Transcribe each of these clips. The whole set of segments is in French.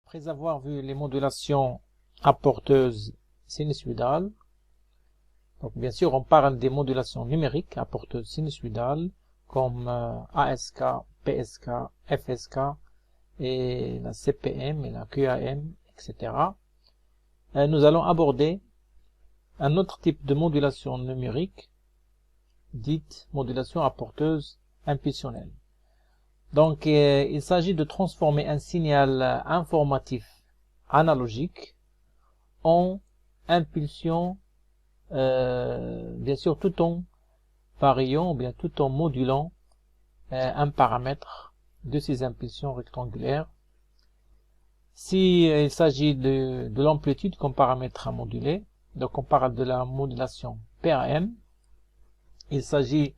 Après avoir vu les modulations apporteuses sinusoïdales, donc bien sûr on parle des modulations numériques apporteuses sinusoïdales comme ASK, PSK, FSK et la CPM et la QAM, etc. Nous allons aborder un autre type de modulation numérique, dite modulation apporteuse impulsionnelle. Donc, il s'agit de transformer un signal informatif analogique en impulsion, bien sûr, tout en variant ou bien tout en modulant un paramètre de ces impulsions rectangulaires. Si il s'agit de l'amplitude comme paramètre à moduler, donc on parle de la modulation PAM, il s'agit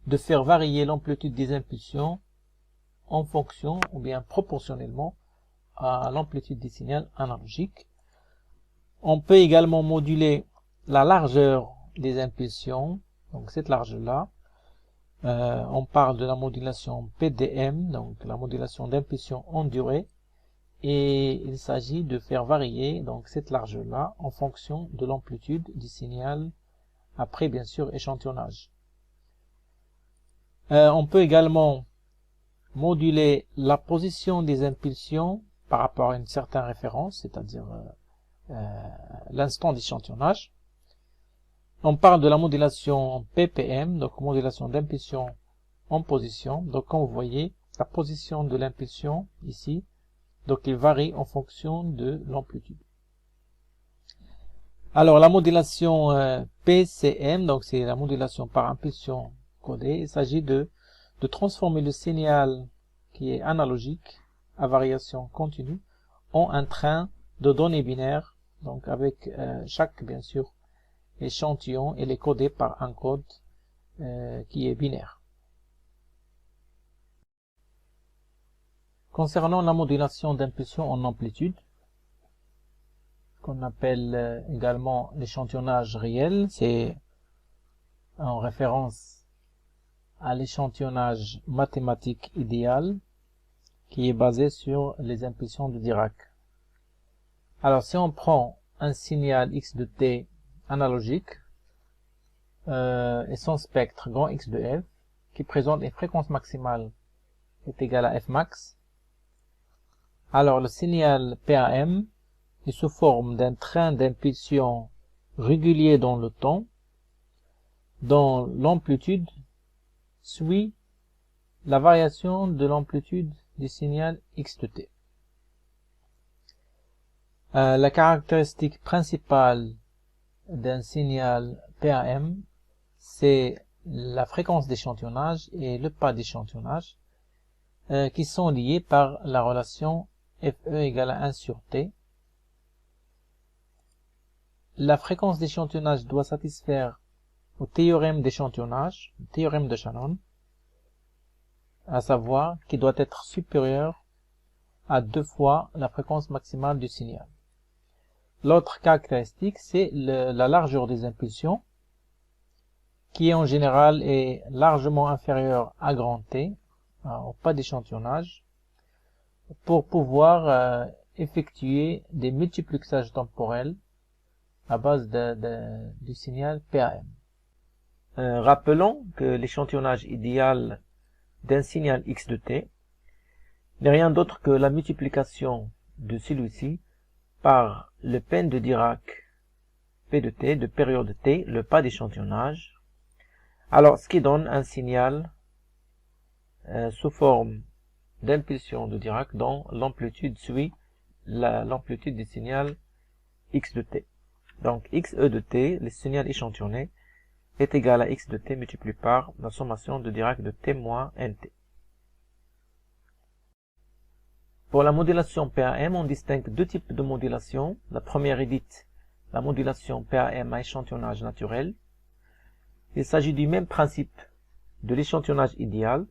de faire varier l'amplitude des impulsions en fonction ou bien proportionnellement à l'amplitude des signaux analogiques. On peut également moduler la largeur des impulsions, donc cette largeur-là. On parle de la modulation PDM, donc la modulation d'impulsion en durée, et il s'agit de faire varier donc cette largeur-là en fonction de l'amplitude du signal après bien sûr échantillonnage. On peut également moduler la position des impulsions par rapport à une certaine référence, c'est-à-dire l'instant d'échantillonnage. On parle de la modulation PPM, donc modulation d'impulsion en position. Donc comme vous voyez, la position de l'impulsion ici, donc il varie en fonction de l'amplitude. Alors la modulation PCM, donc c'est la modulation par impulsion codée. Il s'agit de transformer le signal qui est analogique à variation continue en un train de données binaires, donc avec chaque bien sûr échantillon et les codé par un code qui est binaire. Concernant la modulation d'impulsion en amplitude, qu'on appelle également l'échantillonnage réel, c'est en référence à l'échantillonnage mathématique idéal qui est basé sur les impulsions de Dirac. Alors si on prend un signal x de t analogique et son spectre grand X de f qui présente une fréquence maximale est égale à f max, alors le signal PAM est sous forme d'un train d'impulsion régulier dans le temps dont l'amplitude suit la variation de l'amplitude du signal x de t. La caractéristique principale d'un signal PAM, c'est la fréquence d'échantillonnage et le pas d'échantillonnage qui sont liés par la relation FE égale à 1 sur T. La fréquence d'échantillonnage doit satisfaire au théorème d'échantillonnage, le théorème de Shannon, à savoir qu'il doit être supérieur à 2 fois la fréquence maximale du signal. L'autre caractéristique, c'est la largeur des impulsions, qui en général est largement inférieure à grand T, au pas d'échantillonnage, pour pouvoir effectuer des multiplexages temporels à base du signal PAM. Rappelons que l'échantillonnage idéal d'un signal x de t n'est rien d'autre que la multiplication de celui-ci par le peine de Dirac p de t de période t, le pas d'échantillonnage, alors ce qui donne un signal sous forme d'impulsion de Dirac dont l'amplitude suit l'amplitude du signal x de t. Donc xe de t, le signal échantillonné, est égal à x de t multiplié par la sommation de Dirac de t moins nt. Pour la modulation PAM, on distingue deux types de modulation. La première est dite la modulation PAM à échantillonnage naturel. Il s'agit du même principe de l'échantillonnage idéal,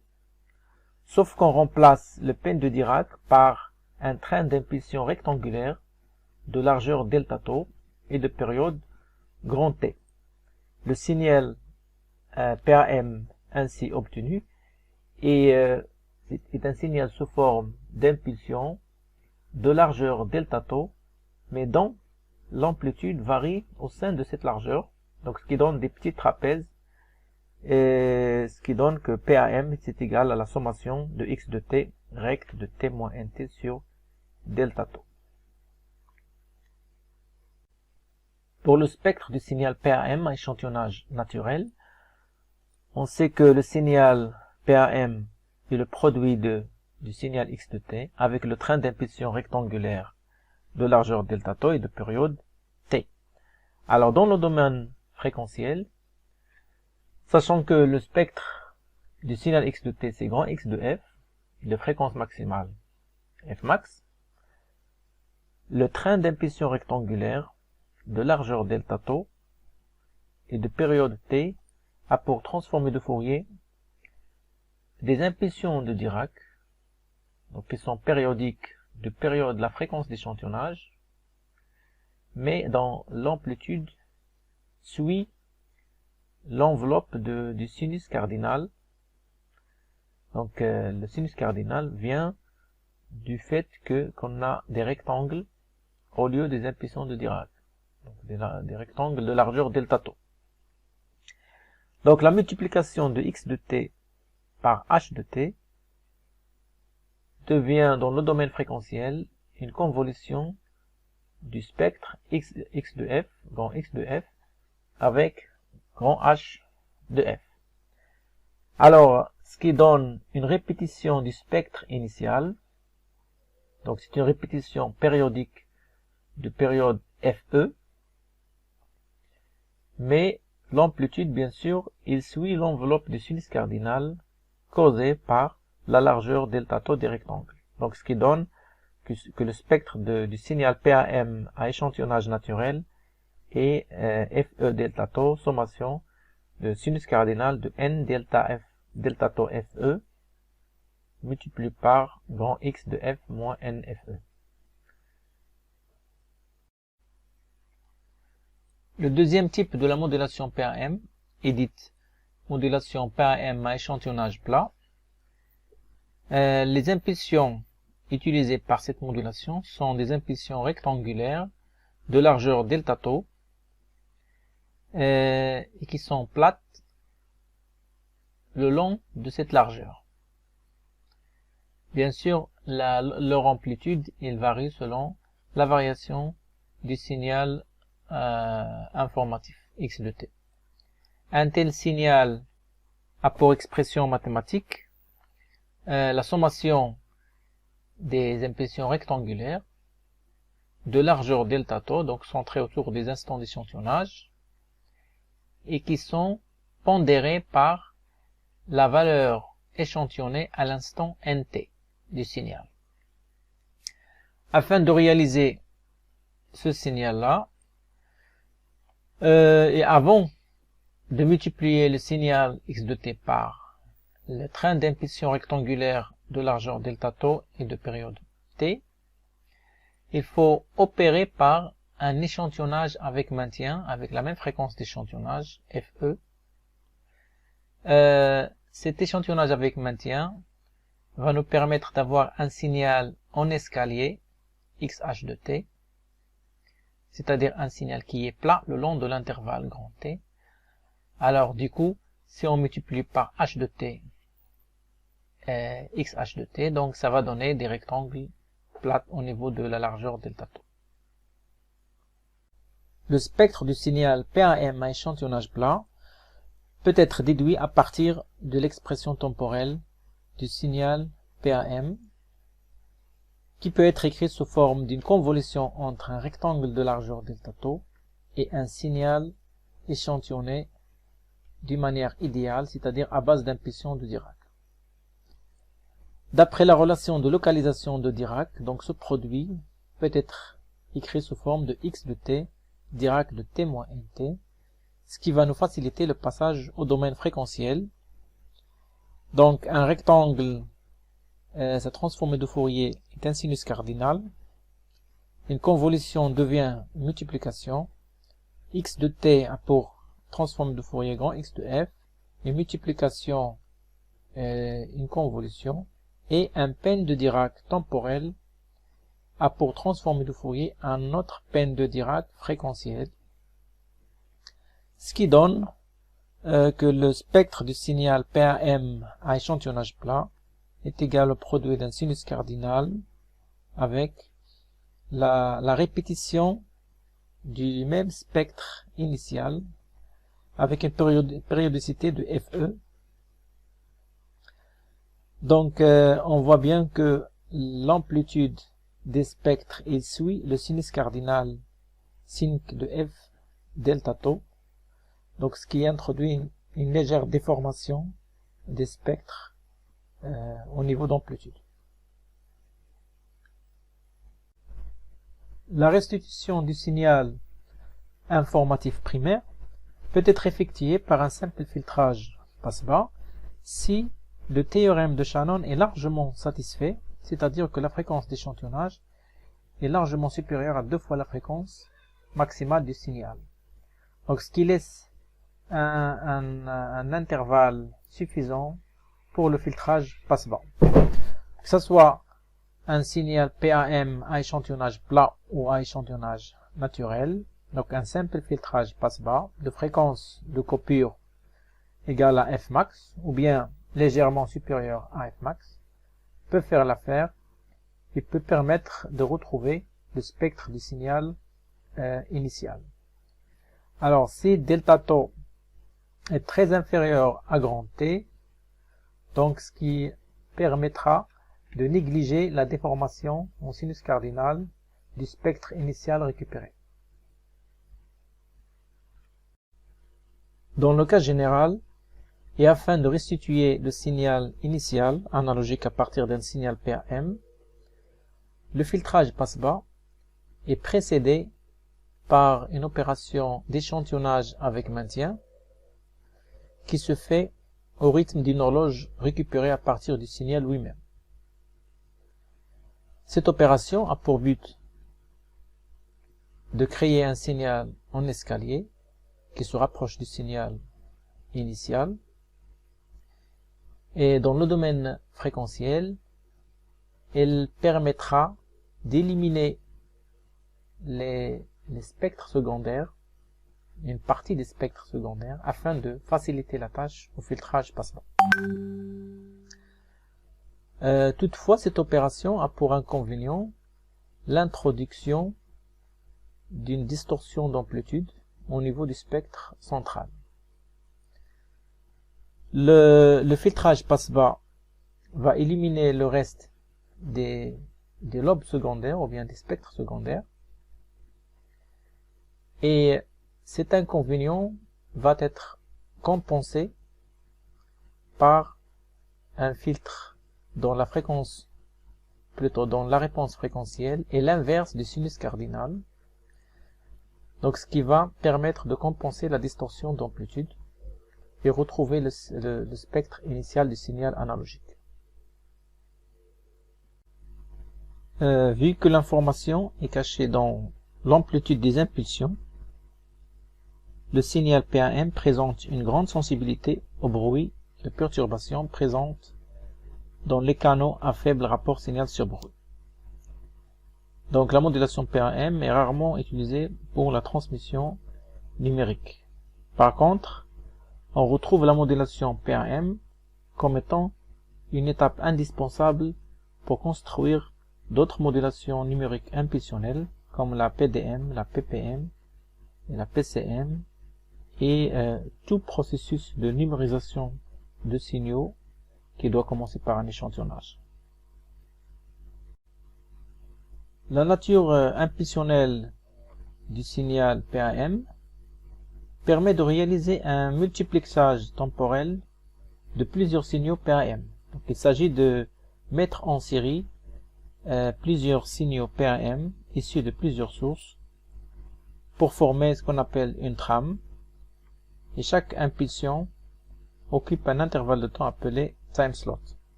sauf qu'on remplace le peine de Dirac par un train d'impulsion rectangulaire de largeur delta tau et de période grand T. Le signal PAM ainsi obtenu est un signal sous forme d'impulsion de largeur delta tau, mais dont l'amplitude varie au sein de cette largeur, donc ce qui donne des petits trapèzes, et ce qui donne que PAM c'est égal à la sommation de x de t rect de t moins nt sur delta tau. Pour le spectre du signal PAM à échantillonnage naturel, on sait que le signal PAM est le produit du signal x de t avec le train d'impulsion rectangulaire de largeur delta tau et de période t. Alors dans le domaine fréquentiel, sachant que le spectre du signal x de t c'est grand X de f, de fréquence maximale f max, le train d'impulsion rectangulaire de largeur delta tau et de période t a pour transformé de Fourier des impulsions de Dirac, donc qui sont périodiques de période de la fréquence d'échantillonnage, mais dont l'amplitude suit l'enveloppe du sinus cardinal. Donc le sinus cardinal vient du fait qu'on a des rectangles au lieu des impulsions de Dirac, donc des rectangles de largeur delta tau. Donc la multiplication de x de t par h de t devient dans le domaine fréquentiel une convolution du spectre x de f, grand X de f, avec grand H de f. Alors, ce qui donne une répétition du spectre initial, donc c'est une répétition périodique de période FE, mais l'amplitude, bien sûr, il suit l'enveloppe du sinus cardinal causée par la largeur delta tau des rectangles. Donc, ce qui donne que le spectre du signal PAM à échantillonnage naturel est FE delta tau, sommation de sinus cardinal de n delta tau FE multiplié par grand X de f moins n FE. Le deuxième type de la modulation PAM est dite modulation PAM à échantillonnage plat. Les impulsions utilisées par cette modulation sont des impulsions rectangulaires de largeur delta tau et qui sont plates le long de cette largeur. Bien sûr, leur amplitude il varie selon la variation du signal informatif x de t. Un tel signal a pour expression mathématique la sommation des impulsions rectangulaires de largeur delta tau, donc centrées autour des instants d'échantillonnage, et qui sont pondérées par la valeur échantillonnée à l'instant nt du signal. Afin de réaliser ce signal-là, et avant de multiplier le signal x de t par le train d'impulsion rectangulaire de largeur delta tau et de période t, il faut opérer par un échantillonnage avec maintien, avec la même fréquence d'échantillonnage, FE. Cet échantillonnage avec maintien va nous permettre d'avoir un signal en escalier, XH de t, c'est-à-dire un signal qui est plat le long de l'intervalle grand T. Alors du coup, si on multiplie par H de t, XH de t, donc ça va donner des rectangles plats au niveau de la largeur delta tau. Le spectre du signal PAM à échantillonnage plat peut être déduit à partir de l'expression temporelle du signal PAM, qui peut être écrit sous forme d'une convolution entre un rectangle de largeur delta tau et un signal échantillonné d'une manière idéale, c'est-à-dire à base d'impulsion de Dirac. D'après la relation de localisation de Dirac, donc ce produit peut être écrit sous forme de x de t, Dirac de t moins nt, ce qui va nous faciliter le passage au domaine fréquentiel. Donc un rectangle, sa transformée de Fourier est un sinus cardinal, une convolution devient une multiplication, x de t a pour transformée de Fourier grand X de f, une multiplication, une convolution, et un peine de Dirac temporel a pour transformé de Fourier un autre peine de Dirac fréquentiel, ce qui donne que le spectre du signal PAM à échantillonnage plat est égal au produit d'un sinus cardinal avec la répétition du même spectre initial avec une périodicité de FE. Donc on voit bien que l'amplitude des spectres il suit le sinus cardinal sin de F delta tau, donc ce qui introduit une légère déformation des spectres au niveau d'amplitude. La restitution du signal informatif primaire peut être effectuée par un simple filtrage passe-bas si le théorème de Shannon est largement satisfait, c'est-à-dire que la fréquence d'échantillonnage est largement supérieure à 2 fois la fréquence maximale du signal. Donc ce qui laisse un intervalle suffisant pour le filtrage passe-bas. Que ce soit un signal PAM à échantillonnage plat ou à échantillonnage naturel, donc un simple filtrage passe-bas de fréquence de coupure égale à Fmax ou bien légèrement supérieur à Fmax peut faire l'affaire et peut permettre de retrouver le spectre du signal initial. Alors si delta tau est très inférieur à grand T, donc ce qui permettra de négliger la déformation en sinus cardinal du spectre initial récupéré. Dans le cas général, et afin de restituer le signal initial analogique à partir d'un signal PAM, le filtrage passe-bas est précédé par une opération d'échantillonnage avec maintien qui se fait au rythme d'une horloge récupérée à partir du signal lui-même. Cette opération a pour but de créer un signal en escalier qui se rapproche du signal initial, et dans le domaine fréquentiel, elle permettra d'éliminer les spectres secondaires, une partie des spectres secondaires, afin de faciliter la tâche au filtrage passe-bas. Toutefois, cette opération a pour inconvénient l'introduction d'une distorsion d'amplitude au niveau du spectre central. Le filtrage passe-bas va éliminer le reste des lobes secondaires ou bien des spectres secondaires, et cet inconvénient va être compensé par un filtre dont la fréquence, plutôt dont la réponse fréquentielle est l'inverse du sinus cardinal, donc ce qui va permettre de compenser la distorsion d'amplitude et retrouver le spectre initial du signal analogique. Vu que l'information est cachée dans l'amplitude des impulsions, le signal PAM présente une grande sensibilité au bruit de perturbation présente dans les canaux à faible rapport signal sur bruit. Donc la modulation PAM est rarement utilisée pour la transmission numérique. Par contre, on retrouve la modulation PAM comme étant une étape indispensable pour construire d'autres modulations numériques impulsionnelles comme la PDM, la PPM et la PCM, et tout processus de numérisation de signaux qui doit commencer par un échantillonnage. La nature impulsionnelle du signal PAM permet de réaliser un multiplexage temporel de plusieurs signaux PAM. Donc, il s'agit de mettre en série plusieurs signaux PAM issus de plusieurs sources pour former ce qu'on appelle une trame, et chaque impulsion occupe un intervalle de temps appelé time slot.